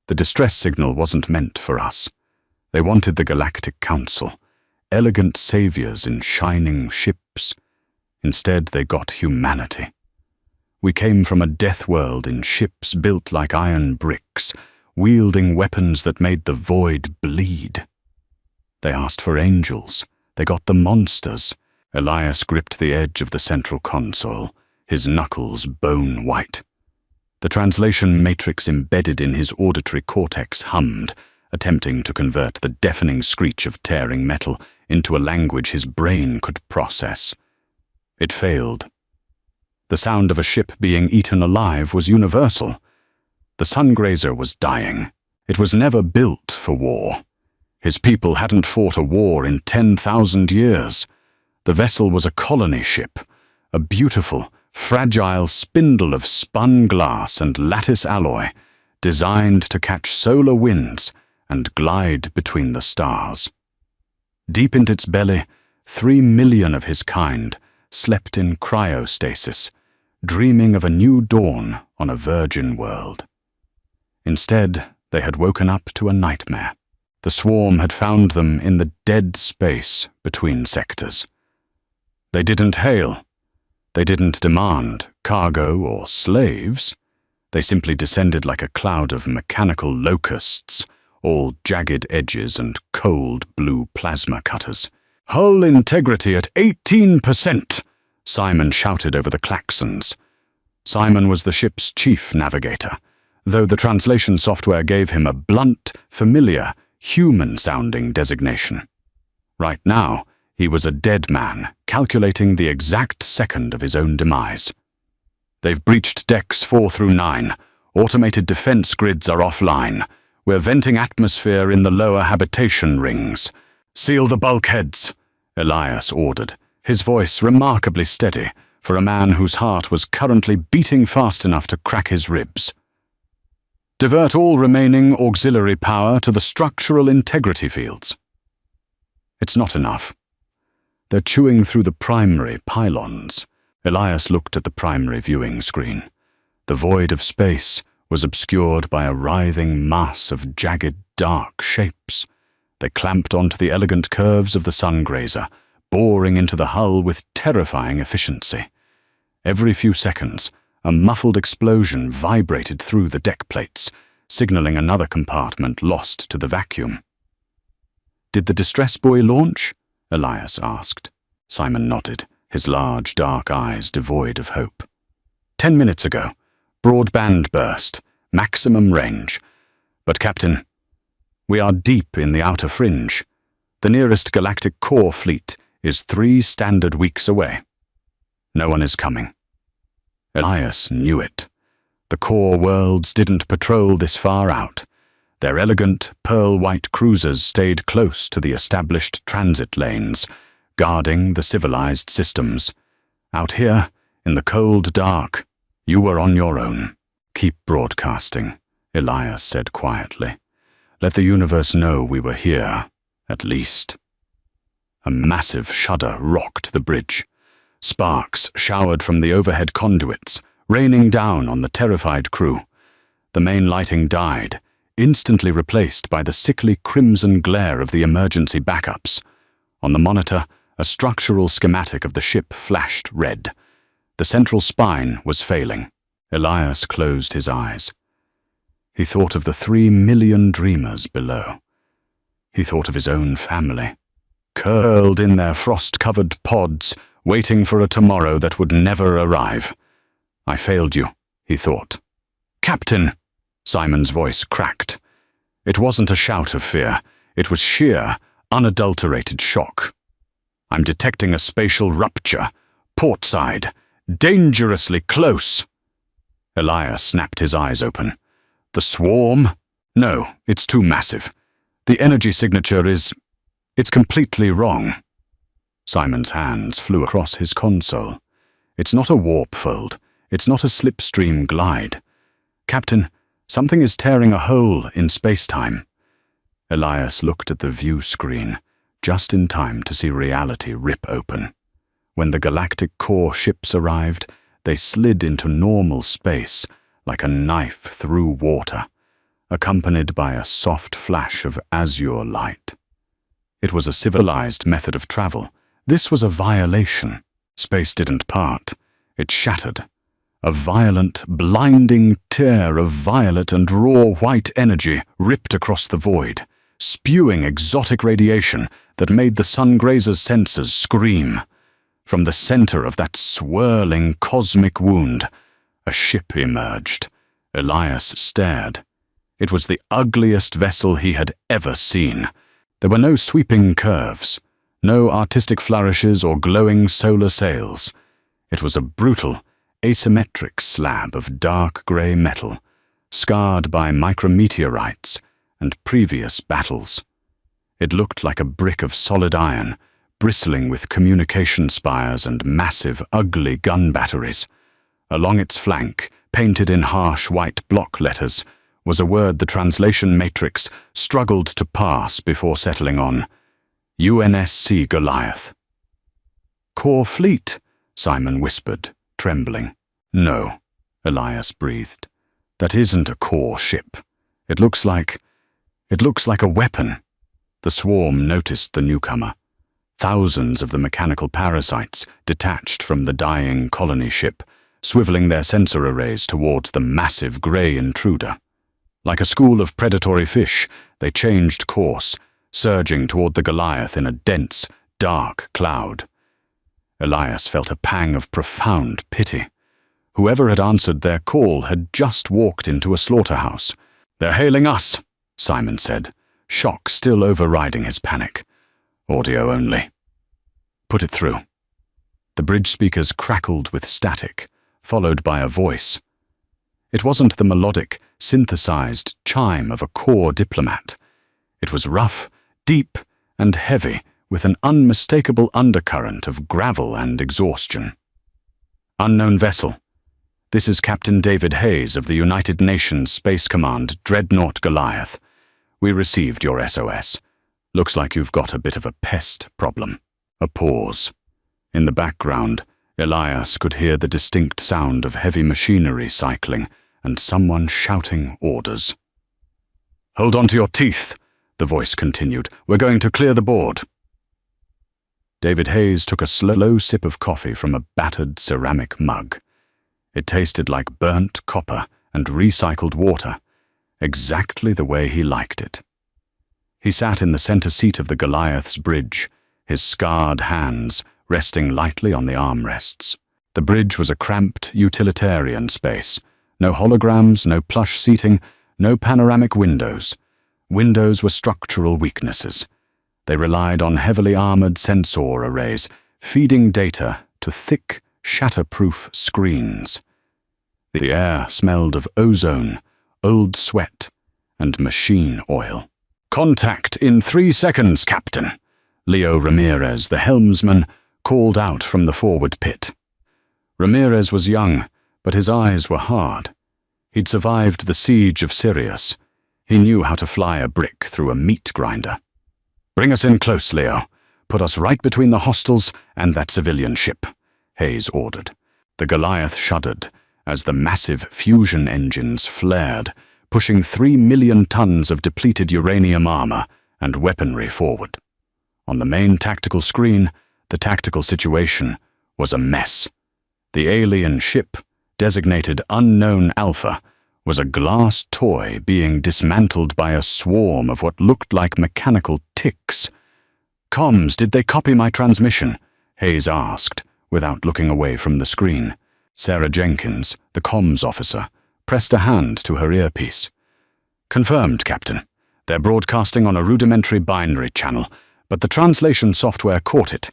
The distress signal wasn't meant for us. They wanted the Galactic Council, elegant saviors in shining ships. Instead, they got humanity. We came from a death world in ships built like iron bricks, wielding weapons that made the void bleed. They asked for angels. They got the monsters. Elias gripped the edge of the central console, his knuckles bone white. The translation matrix embedded in his auditory cortex hummed, attempting to convert the deafening screech of tearing metal into a language his brain could process. It failed. The sound of a ship being eaten alive was universal. The sungrazer was dying. It was never built for war. His people hadn't fought a war in 10,000 years. The vessel was a colony ship, a beautiful, fragile spindle of spun glass and lattice alloy, designed to catch solar winds and glide between the stars. Deep in its belly, 3 million of his kind slept in cryostasis, dreaming of a new dawn on a virgin world. Instead, they had woken up to a nightmare. The swarm had found them in the dead space between sectors. They didn't hail. They didn't demand cargo or slaves. They simply descended like a cloud of mechanical locusts, all jagged edges and cold blue plasma cutters. "Hull integrity at 18%, Simon shouted over the klaxons. Simon was the ship's chief navigator, though the translation software gave him a blunt, familiar, human-sounding designation. Right now, he was a dead man, calculating the exact second of his own demise. "They've breached decks 4 through 9. Automated defense grids are offline. We're venting atmosphere in the lower habitation rings. Seal the bulkheads," Elias ordered, his voice remarkably steady for a man whose heart was currently beating fast enough to crack his ribs. "Divert all remaining auxiliary power to the structural integrity fields." It's not enough. They're chewing through the primary pylons. Elias looked at the primary viewing screen. The void of space was obscured by a writhing mass of jagged, dark shapes. They clamped onto the elegant curves of the sungrazer, boring into the hull with terrifying efficiency. Every few seconds, a muffled explosion vibrated through the deck plates, signaling another compartment lost to the vacuum. "Did the distress buoy launch?" Elias asked. Simon nodded, his large, dark eyes devoid of hope. 10 minutes ago. Broadband burst. Maximum range. But, Captain, we are deep in the outer fringe. The nearest galactic core fleet is 3 standard weeks away. No one is coming. Elias knew it. The core worlds didn't patrol this far out. Their elegant, pearl-white cruisers stayed close to the established transit lanes, guarding the civilized systems. Out here, in the cold dark, you were on your own. "Keep broadcasting," Elias said quietly. "Let the universe know we were here, at least." A massive shudder rocked the bridge. Sparks showered from the overhead conduits, raining down on the terrified crew. The main lighting died, instantly replaced by the sickly crimson glare of the emergency backups. On the monitor, a structural schematic of the ship flashed red. The central spine was failing. Elias closed his eyes. He thought of the 3 million dreamers below. He thought of his own family, curled in their frost-covered pods, waiting for a tomorrow that would never arrive. "I failed you," he thought. "Captain!" Simon's voice cracked. It wasn't a shout of fear. It was sheer, unadulterated shock. "I'm detecting a spatial rupture. Portside. Dangerously close." Elias snapped his eyes open. "The swarm? No, it's too massive. The energy signature it's completely wrong." Simon's hands flew across his console. "It's not a warp fold. It's not a slipstream glide. Captain, something is tearing a hole in space-time." Elias looked at the view screen, just in time to see reality rip open. When the galactic core ships arrived, they slid into normal space, like a knife through water. accompanied by a soft flash of azure light. It was a civilized method of travel. This was a violation. Space didn't part. It shattered. A violent, blinding tear of violet and raw white energy ripped across the void, spewing exotic radiation that made the Sungrazer's sensors scream. From the center of that swirling cosmic wound, a ship emerged. Elias stared. It was the ugliest vessel he had ever seen. There were no sweeping curves, no artistic flourishes or glowing solar sails. It was a brutal, asymmetric slab of dark gray metal, scarred by micrometeorites and previous battles. It looked like a brick of solid iron, bristling with communication spires and massive, ugly gun batteries. Along its flank, painted in harsh white block letters, was a word the translation matrix struggled to pass before settling on: UNSC Goliath. "Core fleet," Simon whispered, trembling. "No," Elias breathed. "That isn't a core ship. It looks like a weapon." The swarm noticed the newcomer. Thousands of the mechanical parasites detached from the dying colony ship, swiveling their sensor arrays towards the massive grey intruder. Like a school of predatory fish, they changed course, surging toward the Goliath in a dense, dark cloud. Elias felt a pang of profound pity. Whoever had answered their call had just walked into a slaughterhouse. "They're hailing us," Simon said, shock still overriding his panic. "Audio only." "Put it through." The bridge speakers crackled with static, followed by a voice. It wasn't the melodic, synthesized chime of a core diplomat. It was rough, deep, and heavy, with an unmistakable undercurrent of gravel and exhaustion. "Unknown vessel. This is Captain David Hayes of the United Nations Space Command Dreadnought Goliath. We received your SOS. Looks like you've got a bit of a pest problem." A pause. In the background, Elias could hear the distinct sound of heavy machinery cycling and someone shouting orders. "Hold on to your teeth," the voice continued. "We're going to clear the board." David Hayes took a slow sip of coffee from a battered ceramic mug. It tasted like burnt copper and recycled water, exactly the way he liked it. He sat in the center seat of the Goliath's bridge, his scarred hands resting lightly on the armrests. The bridge was a cramped, utilitarian space. No holograms, no plush seating, no panoramic windows. Windows were structural weaknesses. They relied on heavily armored sensor arrays, feeding data to thick, shatterproof screens. The air smelled of ozone, old sweat, and machine oil. "Contact in 3 seconds, Captain," Leo Ramirez, the helmsman, called out from the forward pit. Ramirez was young, but his eyes were hard. He'd survived the siege of Sirius. He knew how to fly a brick through a meat grinder. "Bring us in close, Leo. Put us right between the hostiles and that civilian ship," Hayes ordered. The Goliath shuddered as the massive fusion engines flared, pushing 3 million tons of depleted uranium armor and weaponry forward. On the main tactical screen, the tactical situation was a mess. The alien ship, designated Unknown Alpha, was a glass toy being dismantled by a swarm of what looked like mechanical ticks. "Comms, did they copy my transmission?" Hayes asked, without looking away from the screen. Sarah Jenkins, the comms officer, pressed a hand to her earpiece. "Confirmed, Captain. They're broadcasting on a rudimentary binary channel, but the translation software caught it.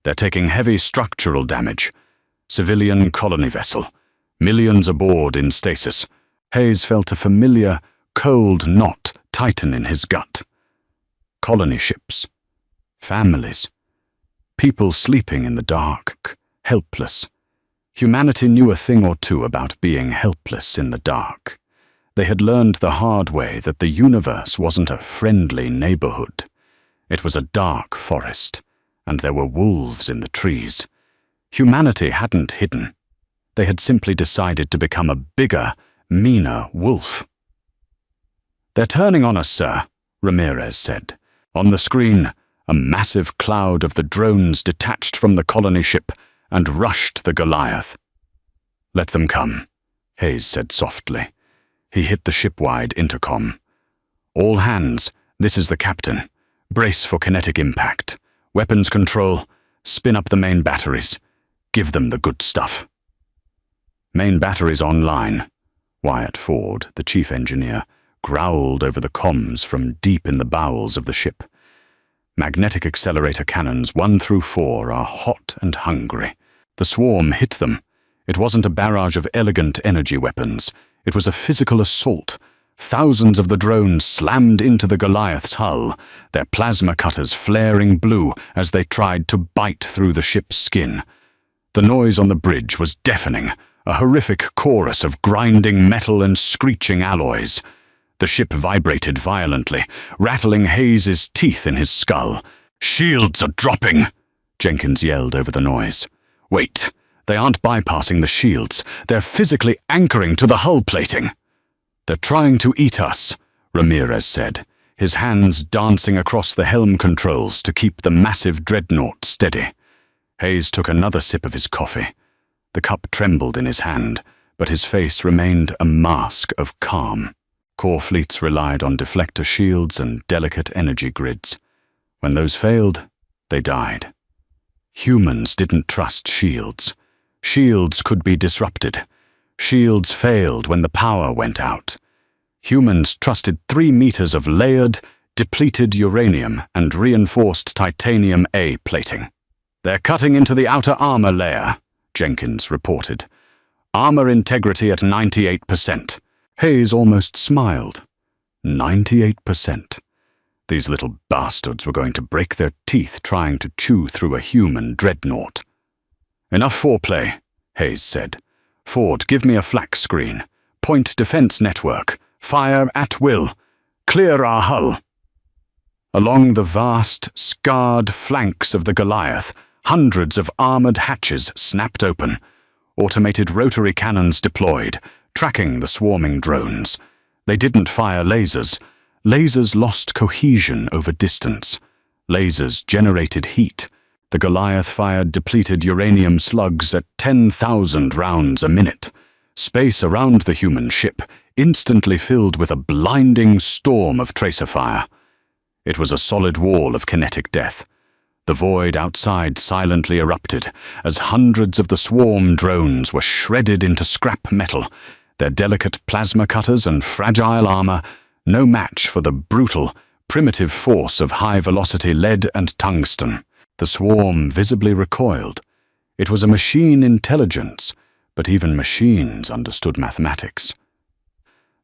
They're taking heavy structural damage. Civilian colony vessel. Millions aboard in stasis." Hayes felt a familiar, cold knot tighten in his gut. Colony ships. Families. People sleeping in the dark, helpless. Humanity knew a thing or two about being helpless in the dark. They had learned the hard way that the universe wasn't a friendly neighborhood. It was a dark forest, and there were wolves in the trees. Humanity hadn't hidden. They had simply decided to become a bigger, meaner wolf. "They're turning on us, sir," Ramirez said. On the screen, a massive cloud of the drones detached from the colony ship and rushed the Goliath. "Let them come," Hayes said softly. He hit the ship-wide intercom. "All hands, this is the captain. Brace for kinetic impact. Weapons control, spin up the main batteries. Give them the good stuff." "Main batteries online," Wyatt Ford, the chief engineer, growled over the comms from deep in the bowels of the ship. "Magnetic accelerator cannons 1 through 4 are hot and hungry." The swarm hit them. It wasn't a barrage of elegant energy weapons. It was a physical assault. Thousands of the drones slammed into the Goliath's hull, their plasma cutters flaring blue as they tried to bite through the ship's skin. The noise on the bridge was deafening, a horrific chorus of grinding metal and screeching alloys. The ship vibrated violently, rattling Hayes's teeth in his skull. "Shields are dropping!" Jenkins yelled over the noise. "Wait, they aren't bypassing the shields. They're physically anchoring to the hull plating." "They're trying to eat us," Ramirez said, his hands dancing across the helm controls to keep the massive dreadnought steady. Hayes took another sip of his coffee. The cup trembled in his hand, but his face remained a mask of calm. Core fleets relied on deflector shields and delicate energy grids. When those failed, they died. Humans didn't trust shields. Shields could be disrupted. Shields failed when the power went out. Humans trusted 3 meters of layered, depleted uranium and reinforced titanium A plating. "They're cutting into the outer armor layer," Jenkins reported. "Armor integrity at 98%. Hayes almost smiled. 98%. These little bastards were going to break their teeth trying to chew through a human dreadnought. "Enough foreplay," Hayes said. "Ford, give me a flak screen. Point defense network. Fire at will. Clear our hull." Along the vast, scarred flanks of the Goliath, hundreds of armored hatches snapped open. Automated rotary cannons deployed, tracking the swarming drones. They didn't fire lasers. Lasers lost cohesion over distance. Lasers generated heat. The Goliath fired depleted uranium slugs at 10,000 rounds a minute. Space around the human ship instantly filled with a blinding storm of tracer fire. It was a solid wall of kinetic death. The void outside silently erupted as hundreds of the swarm drones were shredded into scrap metal, their delicate plasma cutters and fragile armor no match for the brutal, primitive force of high-velocity lead and tungsten. The swarm visibly recoiled. It was a machine intelligence, but even machines understood mathematics.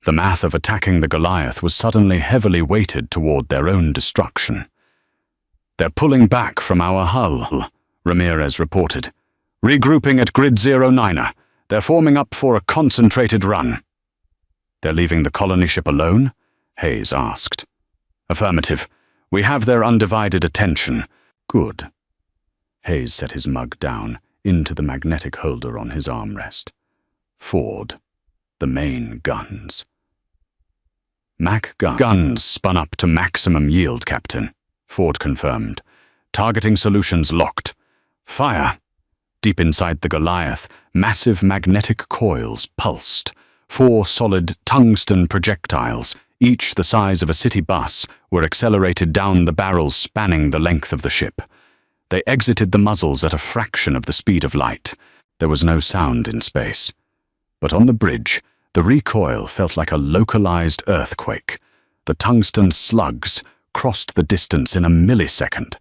The math of attacking the Goliath was suddenly heavily weighted toward their own destruction. "They're pulling back from our hull," Ramirez reported. "Regrouping at Grid 09er. They're forming up for a concentrated run." "They're leaving the colony ship alone?" Hayes asked. "Affirmative. We have their undivided attention." "Good." Hayes set his mug down into the magnetic holder on his armrest. "Ford, the main guns." "Guns spun up to maximum yield, Captain," Ford confirmed. "Targeting solutions locked. Fire." Deep inside the Goliath, massive magnetic coils pulsed. 4 solid tungsten projectiles, each the size of a city bus, were accelerated down the barrels spanning the length of the ship. They exited the muzzles at a fraction of the speed of light. There was no sound in space. But on the bridge, the recoil felt like a localized earthquake. The tungsten slugs crossed the distance in a millisecond.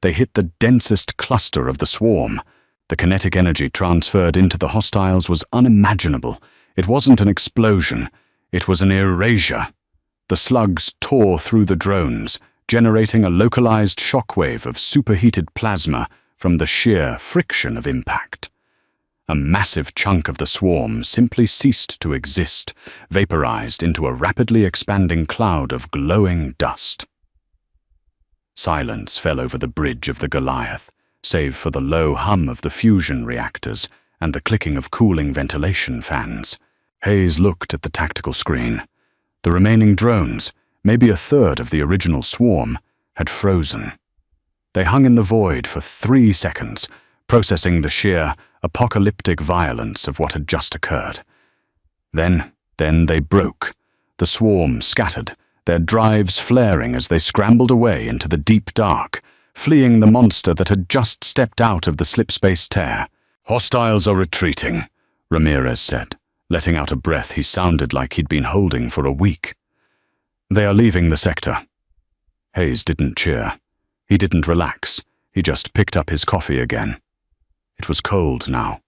They hit the densest cluster of the swarm. The kinetic energy transferred into the hostiles was unimaginable. It wasn't an explosion. It was an erasure. The slugs tore through the drones, generating a localized shockwave of superheated plasma from the sheer friction of impact. A massive chunk of the swarm simply ceased to exist, vaporized into a rapidly expanding cloud of glowing dust. Silence fell over the bridge of the Goliath, save for the low hum of the fusion reactors and the clicking of cooling ventilation fans. Hayes looked at the tactical screen. The remaining drones, maybe a third of the original swarm, had frozen. They hung in the void for 3 seconds, processing the sheer, apocalyptic violence of what had just occurred. Then they broke. The swarm scattered, their drives flaring as they scrambled away into the deep dark, fleeing the monster that had just stepped out of the slipspace tear. "Hostiles are retreating," Ramirez said, letting out a breath he sounded like he'd been holding for a week. "They are leaving the sector." Hayes didn't cheer. He didn't relax. He just picked up his coffee again. It was cold now.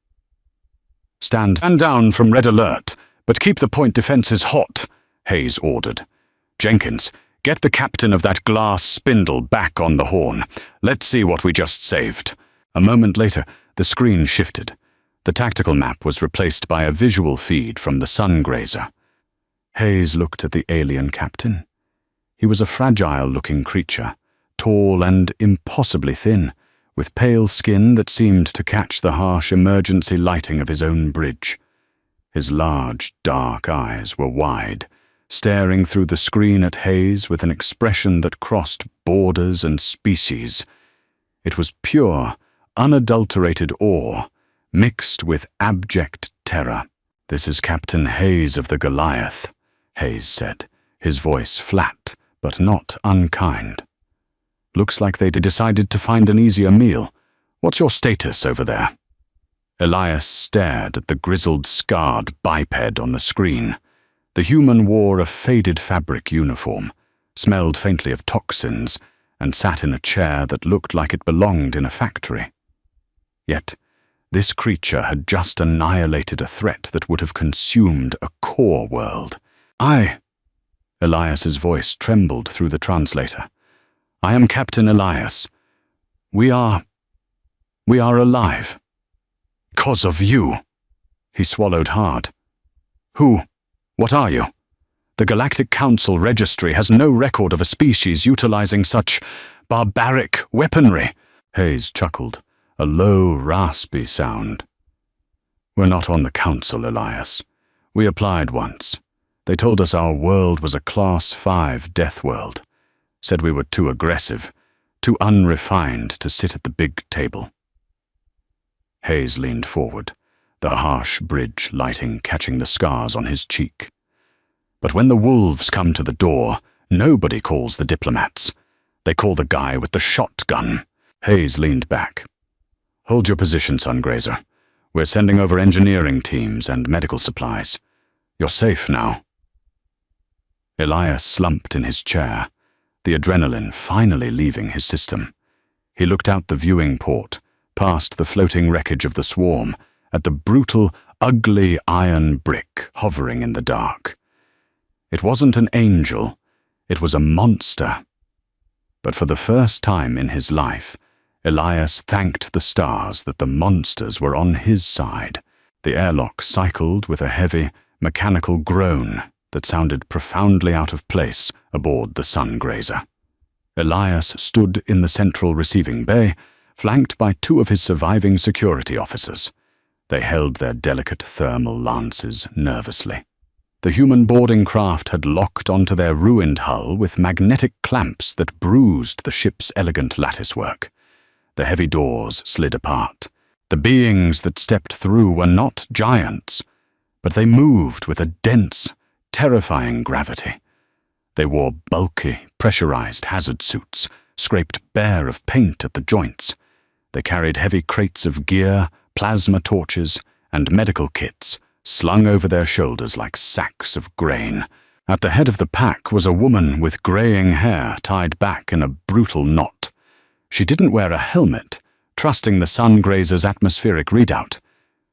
Stand down from red alert, but keep the point defenses hot," Hayes ordered. "Jenkins, get the captain of that glass spindle back on the horn. Let's see what we just saved." A moment later, the screen shifted. The tactical map was replaced by a visual feed from the sun grazer. Hayes looked at the alien captain. He was a fragile-looking creature, tall and impossibly thin, with pale skin that seemed to catch the harsh emergency lighting of his own bridge. His large, dark eyes were wide, staring through the screen at Hayes with an expression that crossed borders and species. It was pure, unadulterated awe, mixed with abject terror. "This is Captain Hayes of the Goliath," Hayes said, his voice flat but not unkind. "Looks like they decided to find an easier meal. What's your status over there?" Elias stared at the grizzled, scarred biped on the screen. The human wore a faded fabric uniform, smelled faintly of toxins, and sat in a chair that looked like it belonged in a factory. Yet, this creature had just annihilated a threat that would have consumed a core world. Elias's voice trembled through the translator. "I am Captain Elias. We are alive. 'Cause of you." He swallowed hard. What are you? The Galactic Council Registry has no record of a species utilizing such barbaric weaponry." Hayes chuckled, a low, raspy sound. "We're not on the Council, Elias. We applied once. They told us our world was a Class 5 death world. Said we were too aggressive, too unrefined to sit at the big table." Hayes leaned forward, the harsh bridge lighting catching the scars on his cheek. "But when the wolves come to the door, nobody calls the diplomats. They call the guy with the shotgun." Hayes leaned back. "Hold your position, Sungrazer. We're sending over engineering teams and medical supplies. You're safe now." Elias slumped in his chair, the adrenaline finally leaving his system. He looked out the viewing port, past the floating wreckage of the swarm, at the brutal, ugly iron brick hovering in the dark. It wasn't an angel, it was a monster. But for the first time in his life, Elias thanked the stars that the monsters were on his side. The airlock cycled with a heavy, mechanical groan that sounded profoundly out of place aboard the sun grazer. Elias stood in the central receiving bay, flanked by 2 of his surviving security officers. They held their delicate thermal lances nervously. The human boarding craft had locked onto their ruined hull with magnetic clamps that bruised the ship's elegant latticework. The heavy doors slid apart. The beings that stepped through were not giants, but they moved with a dense, terrifying gravity. They wore bulky, pressurized hazard suits, scraped bare of paint at the joints. They carried heavy crates of gear, plasma torches, and medical kits, slung over their shoulders like sacks of grain. At the head of the pack was a woman with graying hair tied back in a brutal knot. She didn't wear a helmet, trusting the sun grazer's atmospheric readout.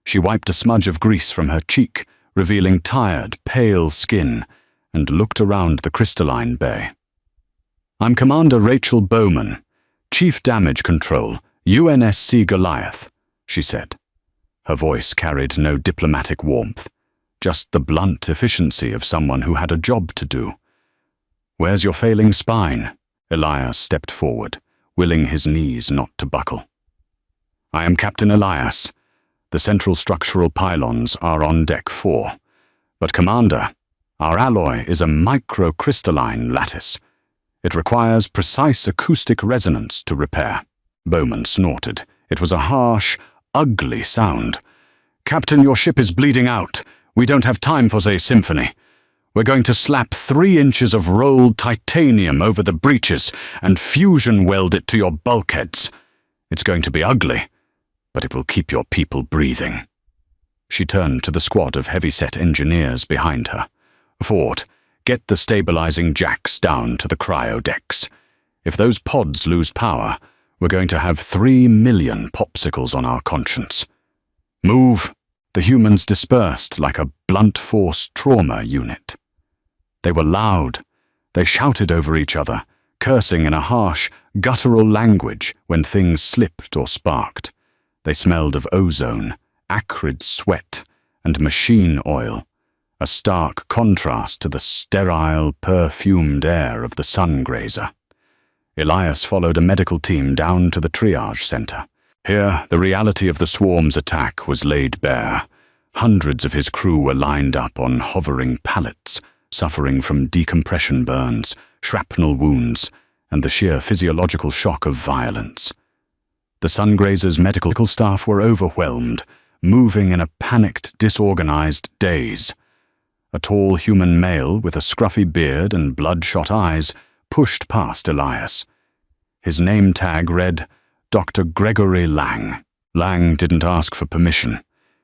She wiped a smudge of grease from her cheek, revealing tired, pale skin, and looked around the crystalline bay. "I'm Commander Rachel Bowman, Chief Damage Control, UNSC Goliath," she said. Her voice carried no diplomatic warmth, just the blunt efficiency of someone who had a job to do. "Where's your failing spine?" Elias stepped forward, willing his knees not to buckle. "I am Captain Elias. The central structural pylons are on deck 4. But Commander," Our alloy is a microcrystalline lattice. It requires precise acoustic resonance to repair. Bowman snorted. It was a harsh, ugly sound. "Captain, your ship is bleeding out. We don't have time for the symphony. We're going to slap 3 inches of rolled titanium over the breaches and fusion weld it to your bulkheads. It's going to be ugly, but it will keep your people breathing." She turned to the squad of heavy-set engineers behind her. "Ford, get the stabilizing jacks down to the cryo decks. If those pods lose power, we're going to have 3 million popsicles on our conscience. Move." The humans dispersed like a blunt force trauma unit. They were loud. They shouted over each other, cursing in a harsh, guttural language when things slipped or sparked. They smelled of ozone, acrid sweat, and machine oil, a stark contrast to the sterile, perfumed air of the sungrazer. Elias followed a medical team down to the triage center. Here, the reality of the swarm's attack was laid bare. Hundreds of his crew were lined up on hovering pallets, suffering from decompression burns, shrapnel wounds, and the sheer physiological shock of violence. The Sungrazer's medical staff were overwhelmed, moving in a panicked, disorganized daze. A tall human male with a scruffy beard and bloodshot eyes pushed past Elias. His name tag read, Dr. Gregory Lang. Lang didn't ask for permission.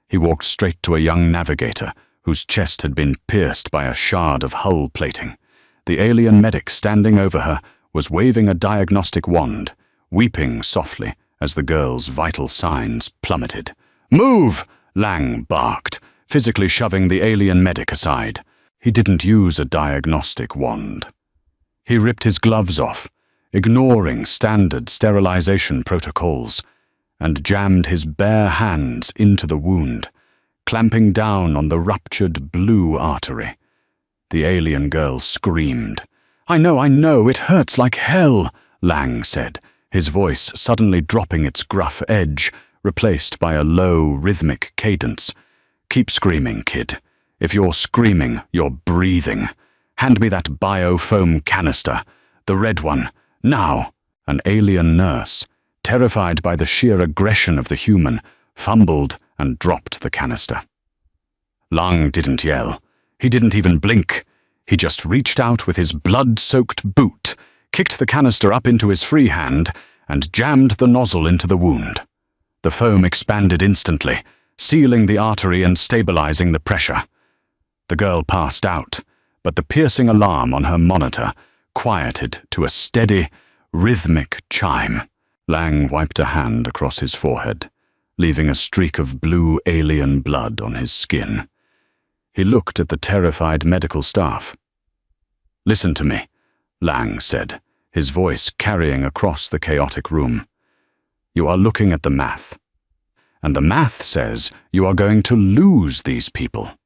He walked straight to a young navigator whose chest had been pierced by a shard of hull plating. The alien medic standing over her was waving a diagnostic wand, weeping softly as the girl's vital signs plummeted. "Move!" Lang barked, physically shoving the alien medic aside. He didn't use a diagnostic wand. He ripped his gloves off, ignoring standard sterilization protocols, and jammed his bare hands into the wound, clamping down on the ruptured blue artery. The alien girl screamed. I know, it hurts like hell," Lang said, his voice suddenly dropping its gruff edge, replaced by a low, rhythmic cadence. "Keep screaming, kid. If you're screaming, you're breathing. Hand me that biofoam canister, the red one, now." An alien nurse, terrified by the sheer aggression of the human, fumbled and dropped the canister. Lang didn't yell. He didn't even blink. He just reached out with his blood-soaked boot, kicked the canister up into his free hand, and jammed the nozzle into the wound. The foam expanded instantly, sealing the artery and stabilizing the pressure. The girl passed out, but the piercing alarm on her monitor quieted to a steady, rhythmic chime. Lang wiped a hand across his forehead, leaving a streak of blue alien blood on his skin. He looked at the terrified medical staff. "Listen to me," Lang said, his voice carrying across the chaotic room. "You are looking at the math. And the math says you are going to lose these people.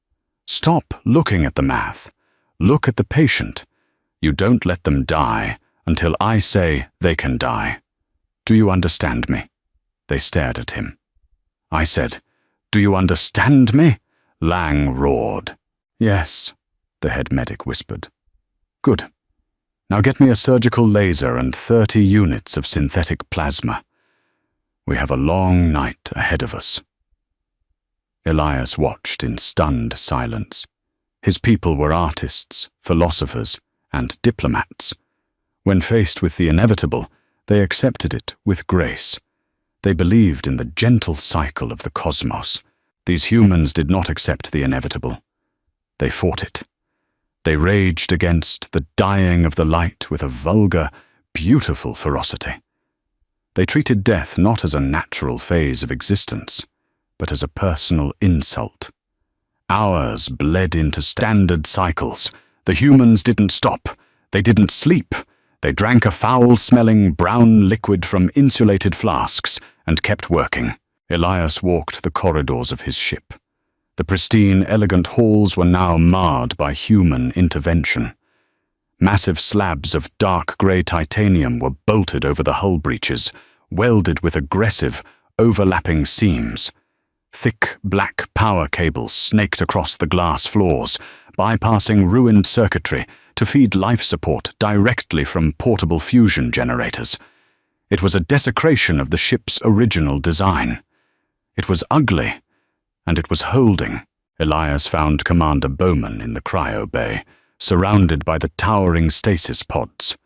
Stop looking at the math. Look at the patient. You don't let them die until I say they can die. Do you understand me?" They stared at him. I said, "Do you understand me?" Lang roared. "Yes," the head medic whispered. "Good. Now get me a surgical laser and 30 units of synthetic plasma. We have a long night ahead of us." Elias watched in stunned silence. His people were artists, philosophers, and diplomats. When faced with the inevitable, they accepted it with grace. They believed in the gentle cycle of the cosmos. These humans did not accept the inevitable. They fought it. They raged against the dying of the light with a vulgar, beautiful ferocity. They treated death not as a natural phase of existence, but as a personal insult. Hours bled into standard cycles. The humans didn't stop. They didn't sleep. They drank a foul-smelling brown liquid from insulated flasks and kept working. Elias walked the corridors of his ship. The pristine, elegant halls were now marred by human intervention. Massive slabs of dark grey titanium were bolted over the hull breaches, welded with aggressive, overlapping seams. Thick, black power cables snaked across the glass floors, bypassing ruined circuitry to feed life support directly from portable fusion generators. It was a desecration of the ship's original design. It was ugly, and it was holding. Elias found Commander Bowman in the cryo bay, surrounded by the towering stasis pods.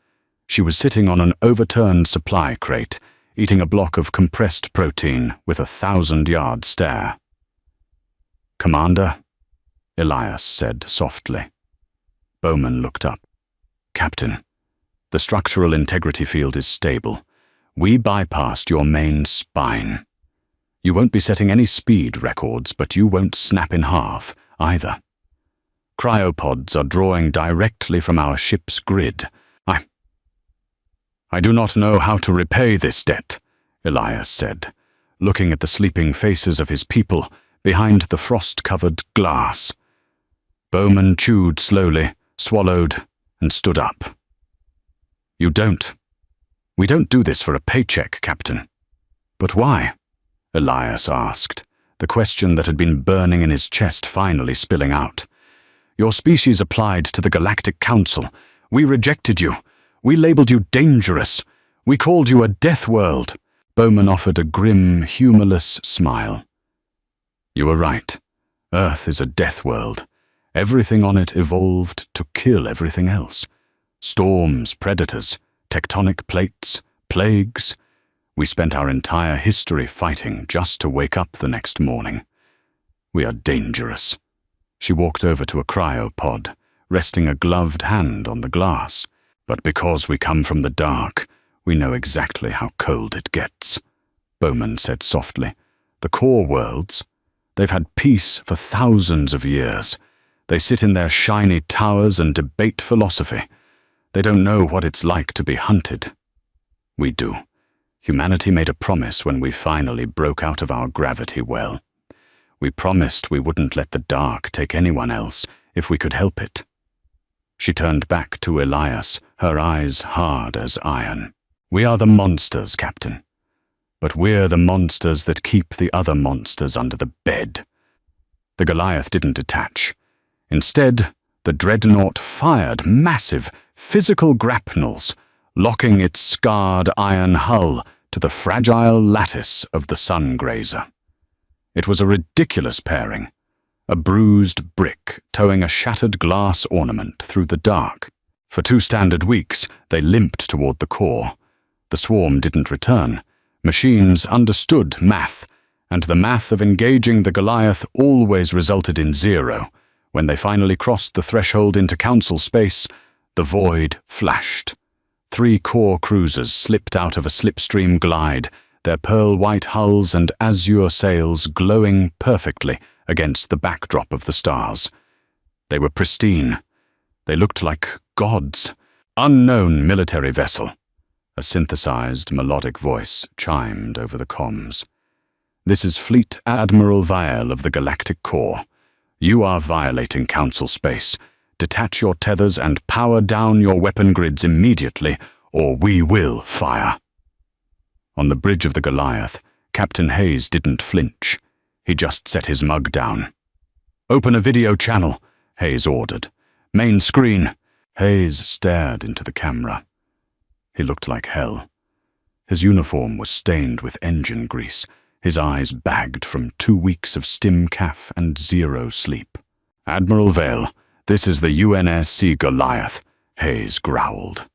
She was sitting on an overturned supply crate, eating a block of compressed protein with a 1,000-yard stare. "Commander," Elias said softly. Bowman looked up. "Captain, the structural integrity field is stable. We bypassed your main spine. You won't be setting any speed records, but you won't snap in half, either. Cryopods are drawing directly from our ship's grid. I do not know how to repay this debt," Elias said, looking at the sleeping faces of his people behind the frost-covered glass. Bowman chewed slowly, swallowed, and stood up. "You don't. We don't do this for a paycheck, Captain." "But why?" Elias asked, the question that had been burning in his chest finally spilling out. "Your species applied to the Galactic Council. We rejected you. We labeled you dangerous. We called you a death world." Bowman offered a grim, humorless smile. "You were right. Earth is a death world. Everything on it evolved to kill everything else. Storms, predators, tectonic plates, plagues. We spent our entire history fighting just to wake up the next morning. We are dangerous." She walked over to a cryopod, resting a gloved hand on the glass. "But because we come from the dark, we know exactly how cold it gets," Bowman said softly. "The core worlds, they've had peace for thousands of years. They sit in their shiny towers and debate philosophy. They don't know what it's like to be hunted. We do. Humanity made a promise when we finally broke out of our gravity well. We promised we wouldn't let the dark take anyone else if we could help it." She turned back to Elias, her eyes hard as iron. "We are the monsters, Captain. But we're the monsters that keep the other monsters under the bed." The Goliath didn't detach. Instead, the dreadnought fired massive, physical grapnels, locking its scarred iron hull to the fragile lattice of the sun grazer. It was a ridiculous pairing. A bruised brick towing a shattered glass ornament through the dark. For 2 standard weeks, they limped toward the core. The swarm didn't return. Machines understood math, and the math of engaging the Goliath always resulted in 0. When they finally crossed the threshold into council space, the void flashed. 3 core cruisers slipped out of a slipstream glide, their pearl-white hulls and azure sails glowing perfectly against the backdrop of the stars. They were pristine. They looked like gods. "Unknown military vessel," a synthesized melodic voice chimed over the comms. "This is Fleet Admiral Vial of the Galactic Corps. You are violating Council space. Detach your tethers and power down your weapon grids immediately, or we will fire." On the bridge of the Goliath, Captain Hayes didn't flinch. He just set his mug down. "Open a video channel," Hayes ordered. "Main screen." Hayes stared into the camera. He looked like hell. His uniform was stained with engine grease, his eyes bagged from 2 weeks of stim caf and 0 sleep. "Admiral Vale, this is the UNSC Goliath," Hayes growled.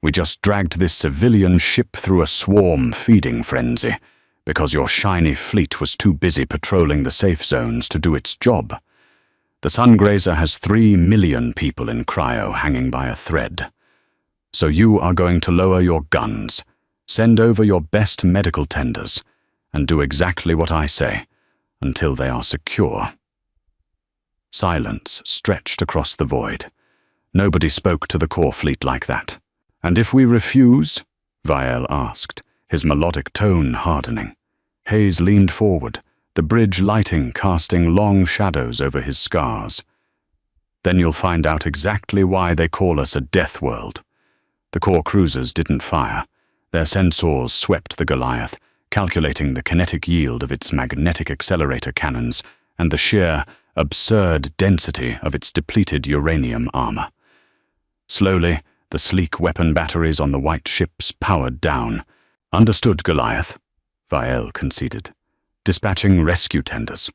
"We just dragged this civilian ship through a swarm feeding frenzy, because your shiny fleet was too busy patrolling the safe zones to do its job. The Sungrazer has 3 million people in cryo hanging by a thread. So you are going to lower your guns, send over your best medical tenders, and do exactly what I say, until they are secure." Silence stretched across the void. Nobody spoke to the core fleet like that. "And if we refuse?" Vial asked, his melodic tone hardening. Hayes leaned forward, the bridge lighting casting long shadows over his scars. "Then you'll find out exactly why they call us a death world." The core cruisers didn't fire. Their sensors swept the Goliath, calculating the kinetic yield of its magnetic accelerator cannons and the sheer, absurd density of its depleted uranium armor. Slowly, the sleek weapon batteries on the white ships powered down. "Understood, Goliath," Vael conceded, dispatching rescue tenders.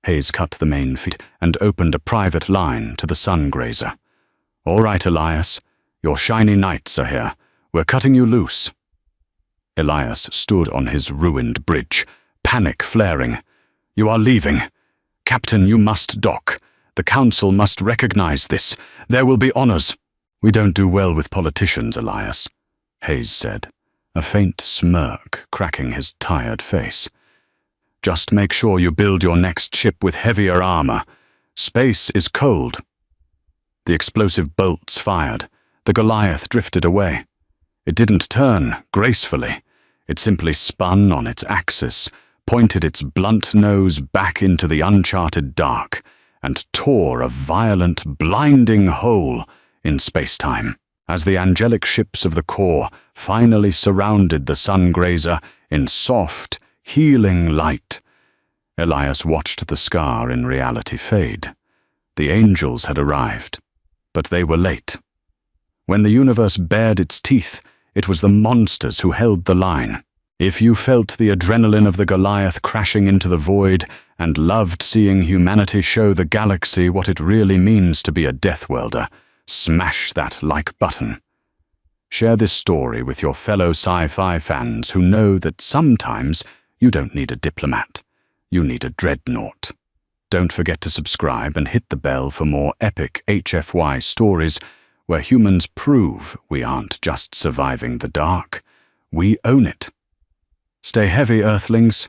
Hayes cut the main feed and opened a private line to the sun grazer. "All right, Elias. Your shiny knights are here. We're cutting you loose." Elias stood on his ruined bridge, panic flaring. "You are leaving. Captain, you must dock. The Council must recognize this. There will be honors." "We don't do well with politicians, Elias," Hayes said, a faint smirk cracking his tired face. "Just make sure you build your next ship with heavier armor. Space is cold." The explosive bolts fired. The Goliath drifted away. It didn't turn gracefully. It simply spun on its axis, pointed its blunt nose back into the uncharted dark, and tore a violent, blinding hole in space-time. As the angelic ships of the core finally surrounded the sun grazer in soft, healing light, Elias watched the scar in reality fade. The angels had arrived, but they were late. When the universe bared its teeth, it was the monsters who held the line. If you felt the adrenaline of the Goliath crashing into the void and loved seeing humanity show the galaxy what it really means to be a Deathworlder, smash that like button. Share this story with your fellow sci-fi fans who know that sometimes you don't need a diplomat. You need a dreadnought. Don't forget to subscribe and hit the bell for more epic HFY stories where humans prove we aren't just surviving the dark, we own it. Stay heavy, Earthlings.